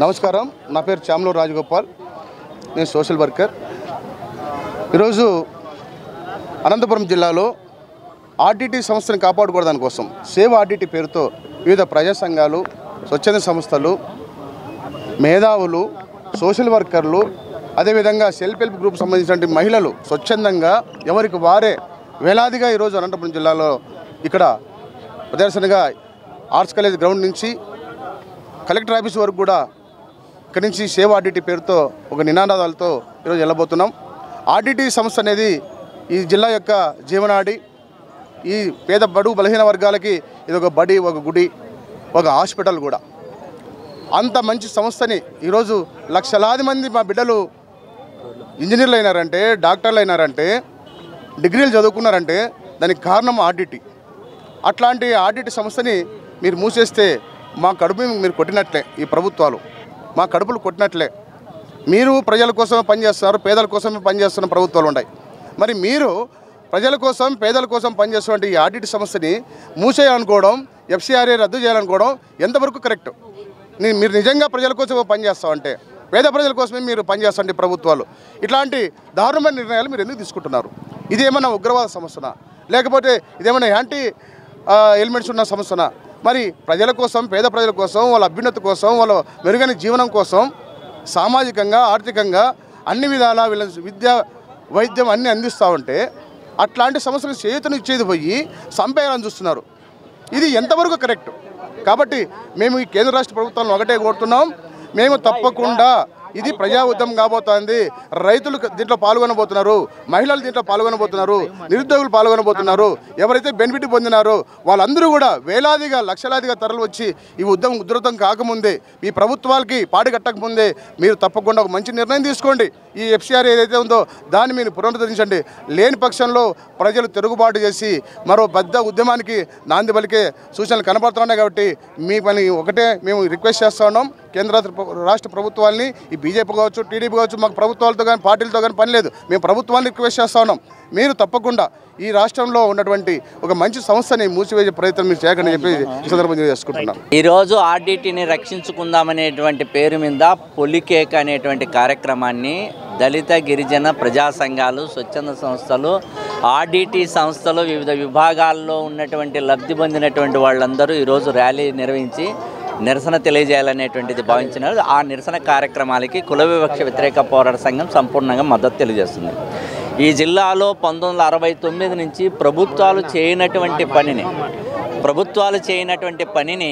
నమస్కారం, నా పేరు చామలూరు రాజగోపాల్. నేను సోషల్ వర్కర్. ఈరోజు అనంతపురం జిల్లాలో ఆర్డిటి సంస్థను కాపాడుకోవడానికి కోసం సేవ్ ఆర్డిటి పేరుతో వివిధ ప్రజా సంఘాలు, స్వచ్ఛంద సంస్థలు, మేధావులు, సోషల్ వర్కర్లు, అదేవిధంగా సెల్ఫ్ హెల్ప్ గ్రూప్ సంబంధించిన మహిళలు స్వచ్ఛందంగా ఎవరికి వారే వేలాదిగా ఈరోజు అనంతపురం జిల్లాలో ఇక్కడ ప్రదర్శనగా ఆర్ట్స్ కాలేజ్ గ్రౌండ్ నుంచి కలెక్టర్ ఆఫీస్ వరకు కూడా ఇక్కడి నుంచి సేవ్ ఆర్డిటి పేరుతో ఒక నినాదాలతో ఈరోజు వెళ్ళబోతున్నాం. ఆర్డిటి సంస్థ అనేది ఈ జిల్లా యొక్క జీవనాడి. ఈ పేద బడుగు బలహీన వర్గాలకి ఇది ఒక బడి, ఒక గుడి, ఒక హాస్పిటల్ కూడా. అంత మంచి సంస్థని ఈరోజు లక్షలాది మంది మా బిడ్డలు ఇంజనీర్లు అయినారంటే, డాక్టర్లు అయినారంటే, డిగ్రీలు చదువుకున్నారంటే దానికి కారణం ఆర్డిటి. అట్లాంటి ఆర్డిటి సంస్థని మీరు మూసేస్తే మా కడుపు మీరు కొట్టినట్లే. ఈ ప్రభుత్వాలు మా కడుపులు కొట్టినట్లే. మీరు ప్రజల కోసమే పనిచేస్తున్నారు, పేదల కోసమే పనిచేస్తున్న ప్రభుత్వాలు ఉన్నాయి. మరి మీరు ప్రజల కోసం, పేదల కోసం పనిచేస్తున్న ఈ ఆర్డిటి సంస్థని మూసేయాలనుకోవడం, ఎఫ్సిఆర్ఏ రద్దు చేయాలనుకోవడం ఎంతవరకు కరెక్ట్? మీరు నిజంగా ప్రజల కోసం పనిచేస్తామంటే, పేద ప్రజల కోసమే మీరు పనిచేస్తాండి ప్రభుత్వాలు. ఇట్లాంటి దారుణమైన నిర్ణయాలు మీరు ఎందుకు తీసుకుంటున్నారు? ఇదేమన్నా ఉగ్రవాద సమస్యనా, లేకపోతే ఇదేమన్నా యాంటీ ఎలిమెంట్స్ ఉన్న సమస్యనా? మరి ప్రజల కోసం, పేద ప్రజల కోసం, వాళ్ళ అభ్యున్నతి కోసం, వాళ్ళ మెరుగైన జీవనం కోసం సామాజికంగా, ఆర్థికంగా అన్ని విధాలా వీళ్ళ విద్య, వైద్యం అన్నీ అందిస్తూ ఉంటే అట్లాంటి సమస్యలు చేతును ఇచ్చేది పోయి సంపేయాలని చూస్తున్నారు. ఇది ఎంతవరకు కరెక్ట్? కాబట్టి మేము ఈ కేంద్ర రాష్ట్ర ప్రభుత్వాలను ఒకటే కోరుతున్నాం, మేము తప్పకుండా ఇది ప్రజా ఉద్యమం కాబోతోంది. రైతులు దీంట్లో పాల్గొనబోతున్నారు, మహిళలు దీంట్లో పాల్గొనబోతున్నారు, నిరుద్యోగులు పాల్గొనబోతున్నారు. ఎవరైతే బెనిఫిట్ పొందినారో వాళ్ళందరూ కూడా వేలాదిగా, లక్షలాదిగా తరలి వచ్చి ఈ ఉద్యమం ఉధృతం కాకముందే, ఈ ప్రభుత్వాలకి పాడి కట్టకముందే మీరు తప్పకుండా ఒక మంచి నిర్ణయం తీసుకోండి. ఈ ఎఫ్సిఆర్ ఏదైతే ఉందో దాన్ని మీరు పునరుద్ధరించండి. లేని పక్షంలో ప్రజలు తిరుగుబాటు చేసి మరో పెద్ద ఉద్యమానికి నాంది పలికే సూచనలు కనబడుతున్నాయి. కాబట్టి మీ పని ఒకటే మేము రిక్వెస్ట్ చేస్తూ ఉన్నాం, కేంద్ర రాష్ట్ర ప్రభుత్వాలని, ఈ బీజేపీ కావచ్చు, టీడీపీ కావచ్చు, మాకు ప్రభుత్వాలతో కానీ పార్టీలతో కానీ పని లేదు. మేము ప్రభుత్వాన్ని రిక్వెస్ట్ చేస్తూ ఉన్నాం, మీరు తప్పకుండా ఈ రాష్ట్రంలో ఉన్నటువంటి ఒక మంచి సంస్థని మూసివేసే ప్రయత్నం మీరు చేయకండి చెప్పి ఈ సందర్భంగా చేసుకుంటున్నాం. ఈరోజు ఆర్డిటిని రక్షించుకుందామనేటువంటి పేరు మీద పొలికేక్ అనేటువంటి కార్యక్రమాన్ని దళిత, గిరిజన ప్రజా సంఘాలు, స్వచ్ఛంద సంస్థలు, ఆర్డిటి సంస్థలు, వివిధ విభాగాల్లో ఉన్నటువంటి లబ్ధి పొందినటువంటి వాళ్ళందరూ ఈరోజు ర్యాలీ నిర్వహించి నిరసన తెలియజేయాలనేటువంటిది భావించినారు. ఆ నిరసన కార్యక్రమాలకి కుల వివక్ష వ్యతిరేక పోరాట సంఘం సంపూర్ణంగా మద్దతు తెలియజేస్తుంది. ఈ జిల్లాలో 1969 నుంచి ప్రభుత్వాలు చేయనటువంటి పనిని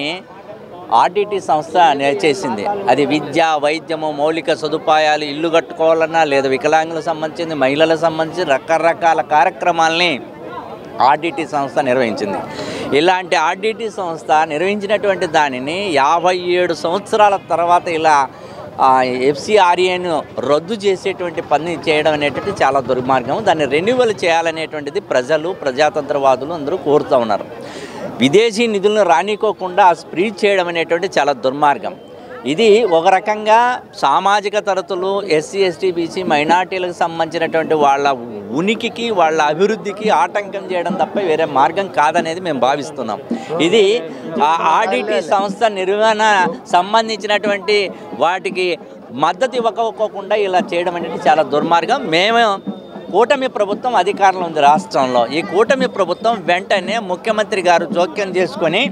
ఆర్డిటి సంస్థ చేసింది. అది విద్య, వైద్యము, మౌలిక సదుపాయాలు, ఇల్లు కట్టుకోవాలన్నా, లేదా వికలాంగులకు సంబంధించింది, మహిళలకు సంబంధించి రకరకాల కార్యక్రమాలని ఆర్డిటి సంస్థ నిర్వహించింది. ఇలాంటి ఆర్డిటి సంస్థ నిర్వహించినటువంటి దానిని 57 సంవత్సరాల తర్వాత ఇలా ఎఫ్సిఆర్ఏను రద్దు చేసేటువంటి పని చేయడం అనేటువంటి చాలా దుర్మార్గం. దాన్ని రెన్యువల్ చేయాలనేటువంటిది ప్రజలు, ప్రజాతంత్రవాదులు అందరూ కోరుతూ ఉన్నారు. విదేశీ నిధులను రానికోకుండా ఫ్రీజ్ చేయడం అనేటువంటి చాలా దుర్మార్గం. ఇది ఒక రకంగా సామాజిక తరగతులు, ఎస్సీ, ఎస్టీ, బీసీ, మైనార్టీలకు సంబంధించినటువంటి వాళ్ళ ఉనికికి, వాళ్ళ అభివృద్ధికి ఆటంకం చేయడం తప్ప వేరే మార్గం కాదనేది మేము భావిస్తున్నాం. ఇది ఆర్డిటి సంస్థ నిర్వహణ సంబంధించినటువంటి వాటికి మద్దతు ఇవ్వకపోకుండా ఇలా చేయడం అనేది చాలా దుర్మార్గం. మేము కూటమి ప్రభుత్వం అధికారంలో ఉంది రాష్ట్రంలో. ఈ కూటమి ప్రభుత్వం వెంటనే ముఖ్యమంత్రి గారు జోక్యం చేసుకొని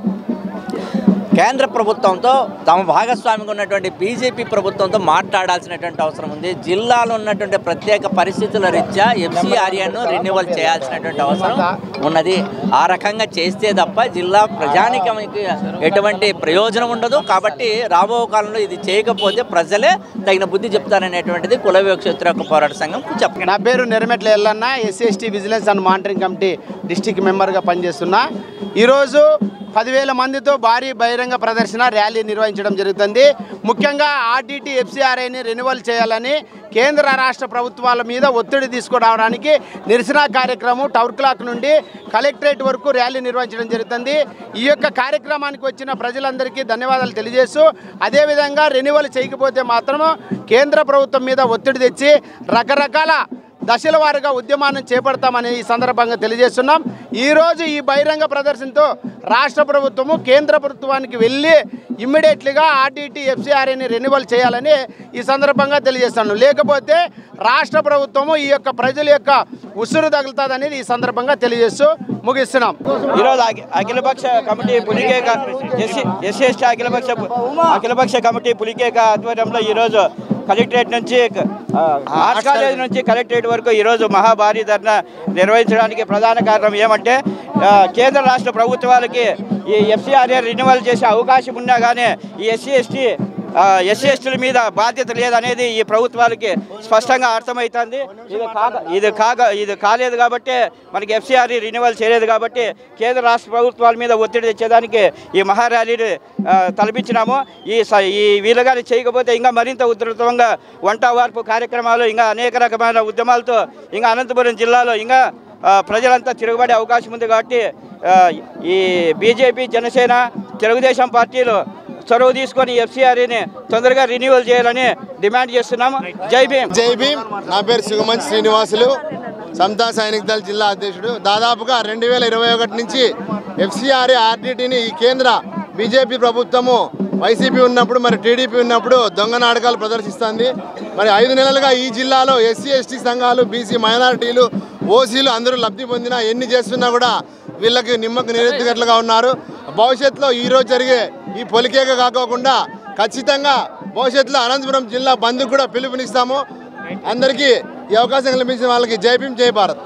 కేంద్ర ప్రభుత్వంతో, తమ భాగస్వామిగా ఉన్నటువంటి బీజేపీ ప్రభుత్వంతో మాట్లాడాల్సినటువంటి అవసరం ఉంది. జిల్లాలో ఉన్నటువంటి ప్రత్యేక పరిస్థితుల రీత్యా ఎఫ్సిఆర్ఏను రెన్యువల్ చేయాల్సినటువంటి అవసరం ఉన్నది. ఆ రకంగా చేస్తే తప్ప జిల్లా ప్రజానికానికి ఎటువంటి ప్రయోజనం ఉండదు. కాబట్టి రాబో కాలంలో ఇది చేయకపోతే ప్రజలే తగిన బుద్ధి చెప్తారనేటువంటిది కుల వివక్ష వ్యతిరేక పోరాట సంఘం చెప్పండి. నా పేరు Nerametla Yellanna, SC ST vigilance and monitoring committee district మెంబర్గా పనిచేస్తున్నా. ఈరోజు 10,000 మందితో భారీ బహిరంగ ప్రదర్శన, ర్యాలీ నిర్వహించడం జరుగుతుంది. ముఖ్యంగా ఆర్డిటి ఎఫ్సిఆర్ఐని రెన్యువల్ చేయాలని కేంద్ర రాష్ట్ర ప్రభుత్వాల మీద ఒత్తిడి తీసుకురావడానికి నిరసన కార్యక్రమం టవర్ క్లాక్ నుండి కలెక్టరేట్ వరకు ర్యాలీ నిర్వహించడం జరుగుతుంది. ఈ యొక్క కార్యక్రమానికి వచ్చిన ప్రజలందరికీ ధన్యవాదాలు తెలియజేస్తూ, అదేవిధంగా రెన్యువల్ చేయకపోతే మాత్రం కేంద్ర ప్రభుత్వం మీద ఒత్తిడి తెచ్చి రకరకాల దశల వారీగా ఉద్యమాన్ని చేపడతామని ఈ సందర్భంగా తెలియజేస్తున్నాం. ఈరోజు ఈ బహిరంగ ప్రదర్శనతో రాష్ట్ర ప్రభుత్వము కేంద్ర ప్రభుత్వానికి వెళ్ళి ఇమ్మీడియట్లీగా ఆర్టీటీ ఎఫ్సిఆర్ఏని రెన్యువల్ చేయాలని ఈ సందర్భంగా తెలియజేస్తున్నాను. లేకపోతే రాష్ట్ర ప్రభుత్వము ఈ యొక్క ప్రజల యొక్క ఉసురు తగులుతుందని ఈ సందర్భంగా తెలియజేస్తూ ముగిస్తున్నాం. ఈరోజు అఖిలపక్ష కమిటీ పులికేక ఎస్సీ అఖిలపక్ష కమిటీ పులికేక ఆధ్వర్యంలో ఈరోజు కలెక్టరేట్ నుంచి ఆర్ట్స్ కాలేజ్ నుంచి కలెక్టరేట్ వరకు ఈరోజు మహాభారీ ధర్నా నిర్వహించడానికి ప్రధాన కారణం ఏమంటే కేంద్ర రాష్ట్ర ప్రభుత్వాలకి ఈ ఎఫ్సిఆర్ఏ రెన్యువల్ చేసే అవకాశం ఉన్నా కానీ ఈ ఎస్సీ ఎస్టీల మీద బాధ్యత లేదనేది ఈ ప్రభుత్వాలకి స్పష్టంగా అర్థమవుతుంది. ఇది కాలేదు కాబట్టి మనకి ఎఫ్సిఆర్ఏ రెన్యువల్ చేయలేదు కాబట్టి కేంద్ర రాష్ట్ర ప్రభుత్వాల మీద ఒత్తిడి తెచ్చేదానికి ఈ మహార్యాలీని తలపించినాము. ఈ వీలుగాని చేయకపోతే ఇంకా మరింత ఉధృతంగా వంట వార్పు కార్యక్రమాలు ఇంకా అనేక రకమైన ఉద్యమాలతో ఇంకా అనంతపురం జిల్లాలో ఇంకా ప్రజలంతా తిరుగుబడే అవకాశం ఉంది. కాబట్టి ఈ బీజేపీ, జనసేన, తెలుగుదేశం పార్టీలు చొరవ తీసుకొని ఎఫ్సిఆర్ఏని తొందరగా రెన్యువల్ చేయాలని డిమాండ్ చేస్తున్నాము. జై భీమ్. జై భీమ్. నా పేరు సుగమంచి శ్రీనివాసులు, సమతా సైనిక దళ జిల్లా అధ్యక్షుడు. దాదాపుగా 2021 నుంచి ఎఫ్సిఆర్ఏ ఆర్టీటీని ఈ కేంద్ర బీజేపీ ప్రభుత్వము వైసీపీ ఉన్నప్పుడు మరి టీడీపీ ఉన్నప్పుడు దొంగ నాటకాలు ప్రదర్శిస్తుంది. మరి 5 నెలలుగా ఈ జిల్లాలో ఎస్సీ ఎస్టీ సంఘాలు, బీసీ మైనారిటీలు, ఓసీలు అందరూ లబ్ధి పొందినా ఎన్ని చేస్తున్నా కూడా వీళ్ళకి నిమ్మకు నిరెత్తిగట్లుగా ఉన్నారు. భవిష్యత్తులో ఈరోజు జరిగే ఈ పొలికేక కాకోకుండా ఖచ్చితంగా భవిష్యత్తులో అనంతపురం జిల్లా బంద్కు కూడా పిలుపునిస్తాము. అందరికీ ఈ అవకాశం కల్పించిన వాళ్ళకి జై భీమ్, జై భారత్.